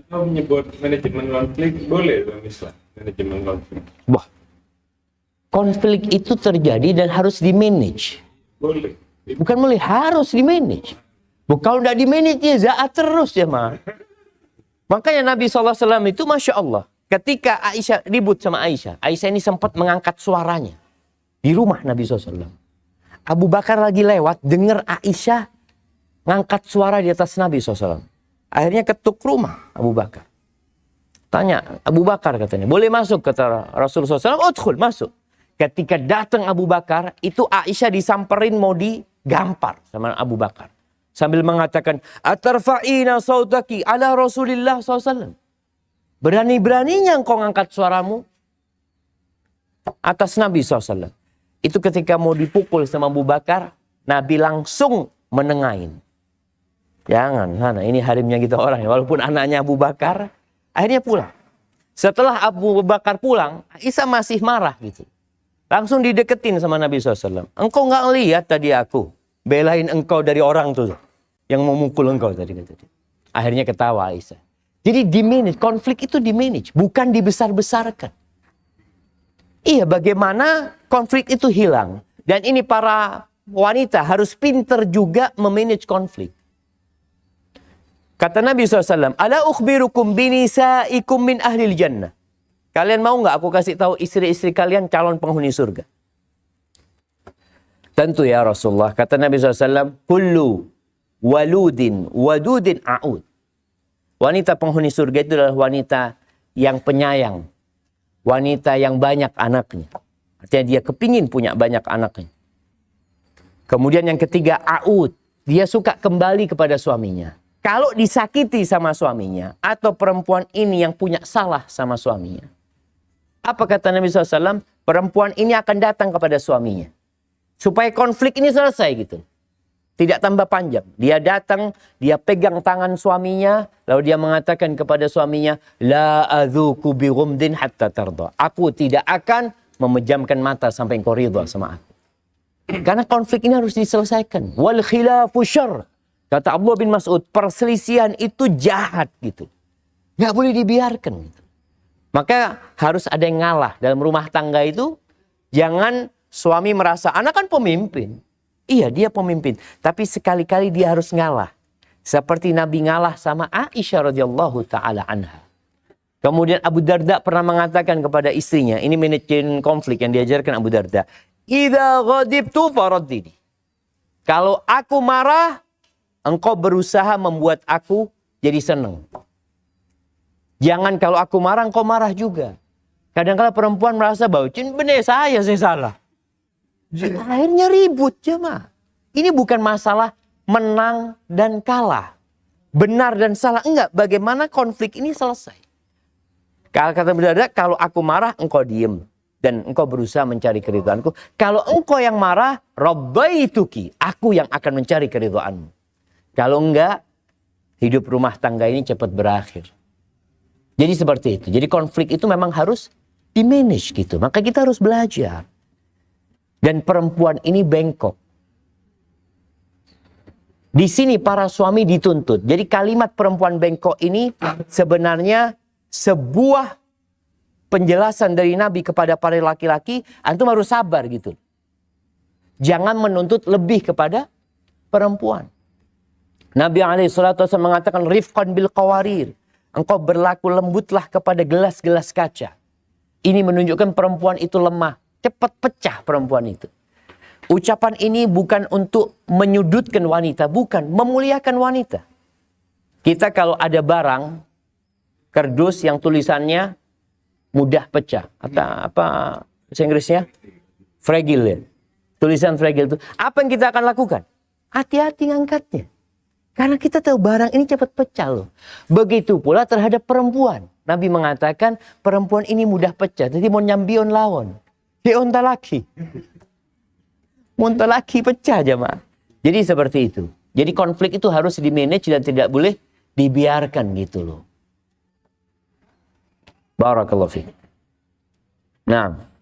Kalau menyebut manajemen konflik boleh dalam Islam, manajemen konflik. Wah, konflik itu terjadi dan harus di-manage. Boleh. Bukan boleh, harus di-manage. Kalau tidak di-manage, ya zaat terus ya, Ma. Makanya Nabi SAW itu, Masya Allah, ketika Aisyah ribut sama Aisyah, Aisyah ini sempat mengangkat suaranya di rumah Nabi SAW. Abu Bakar lagi lewat, dengar Aisyah ngangkat suara di atas Nabi SAW. Akhirnya ketuk rumah Abu Bakar. Tanya, Abu Bakar katanya, boleh masuk? Kata Rasulullah SAW, udkhul, masuk. Ketika datang Abu Bakar, itu Aisyah disamperin mau digampar sama Abu Bakar. Sambil mengatakan, atarfa'ina sautaki ala Rasulillah SAW. Berani-beraninya engkau ngangkat suaramu atas Nabi SAW. Itu ketika mau dipukul sama Abu Bakar, Nabi langsung menengahin. Jangan, sana ini harimnya kita orang ya. Walaupun anaknya Abu Bakar, akhirnya pulang. Setelah Abu Bakar pulang, Aisyah masih marah gitu. Langsung dideketin sama Nabi SAW. Engkau nggak lihat tadi aku belain engkau dari orang tuh yang mau mukul engkau tadi. Akhirnya ketawa Aisyah. Jadi di-manage, konflik itu di-manage, bukan dibesar-besarkan. Iya, bagaimana konflik itu hilang. Dan ini para wanita harus pinter juga memanage konflik. Kata Nabi SAW, ala ukhbirukum binisaikum min ahlil jannah. Kalian mau nggak aku kasih tahu istri-istri kalian calon penghuni surga? Tentu ya Rasulullah. Kata Nabi SAW, kullu waludin wadudin a'ud. Wanita penghuni surga itu adalah wanita yang penyayang. Wanita yang banyak anaknya. Artinya dia kepingin punya banyak anaknya. Kemudian yang ketiga, a'ud. Dia suka kembali kepada suaminya. Kalau disakiti sama suaminya, atau perempuan ini yang punya salah sama suaminya. Apa kata Nabi SAW? Perempuan ini akan datang kepada suaminya. Supaya konflik ini selesai gitu. Tidak tambah panjang. Dia datang, dia pegang tangan suaminya, lalu dia mengatakan kepada suaminya, la adzuku bi ghumdin hatta tarda. Aku tidak akan memejamkan mata sampai engkau ridha sama aku. Karena konflik ini harus diselesaikan. Wal khilafu syarr. Kata Abdullah bin Mas'ud, perselisihan itu jahat gitu. Nggak boleh dibiarkan gitu. Maka harus ada yang ngalah dalam rumah tangga itu. Jangan suami merasa, anak kan pemimpin. Iya, dia pemimpin. Tapi sekali-kali dia harus ngalah. Seperti Nabi ngalah sama Aisyah radhiyallahu ta'ala anha. Kemudian Abu Darda pernah mengatakan kepada istrinya, ini manajemen konflik yang diajarkan Abu Darda. Idza ghadibtu faraddini. Kalau aku marah, engkau berusaha membuat aku jadi senang. Jangan kalau aku marah, engkau marah juga. Kadang-kadang perempuan merasa bahwa benar saya salah. Akhirnya ribut jemaah. Ini bukan masalah menang dan kalah. Benar dan salah. Enggak. Bagaimana konflik ini selesai. Kalau kata berada, kalau aku marah, engkau diem. Dan engkau berusaha mencari keridhaanku. Kalau engkau yang marah, rabbaituki. Aku yang akan mencari keridhaanmu. Kalau enggak, hidup rumah tangga ini cepat berakhir. Jadi seperti itu. Jadi konflik itu memang harus di-manage gitu. Maka kita harus belajar. Dan perempuan ini bengkok. Di sini para suami dituntut. Jadi kalimat perempuan bengkok ini sebenarnya sebuah penjelasan dari Nabi kepada para laki-laki. Antum harus sabar gitu. Jangan menuntut lebih kepada perempuan. Nabi SAW mengatakan rifqan bil qawarir. Engkau berlaku lembutlah kepada gelas-gelas kaca. Ini menunjukkan perempuan itu lemah. Cepat pecah perempuan itu. Ucapan ini bukan untuk menyudutkan wanita. Bukan, memuliakan wanita. Kita kalau ada barang, kardus yang tulisannya mudah pecah. Atau apa bahasa Inggrisnya? Fragile ya. Tulisan fragile itu. Apa yang kita akan lakukan? Hati-hati ngangkatnya. Karena kita tahu barang ini cepat pecah loh. Begitu pula terhadap perempuan. Nabi mengatakan perempuan ini mudah pecah. Jadi mau nyambion lawan. Dia onta laki. Onta laki pecah jemaah. Jadi seperti itu. Jadi konflik itu harus di-manage dan tidak boleh dibiarkan gitu loh. Barakallahu fiik. Nah.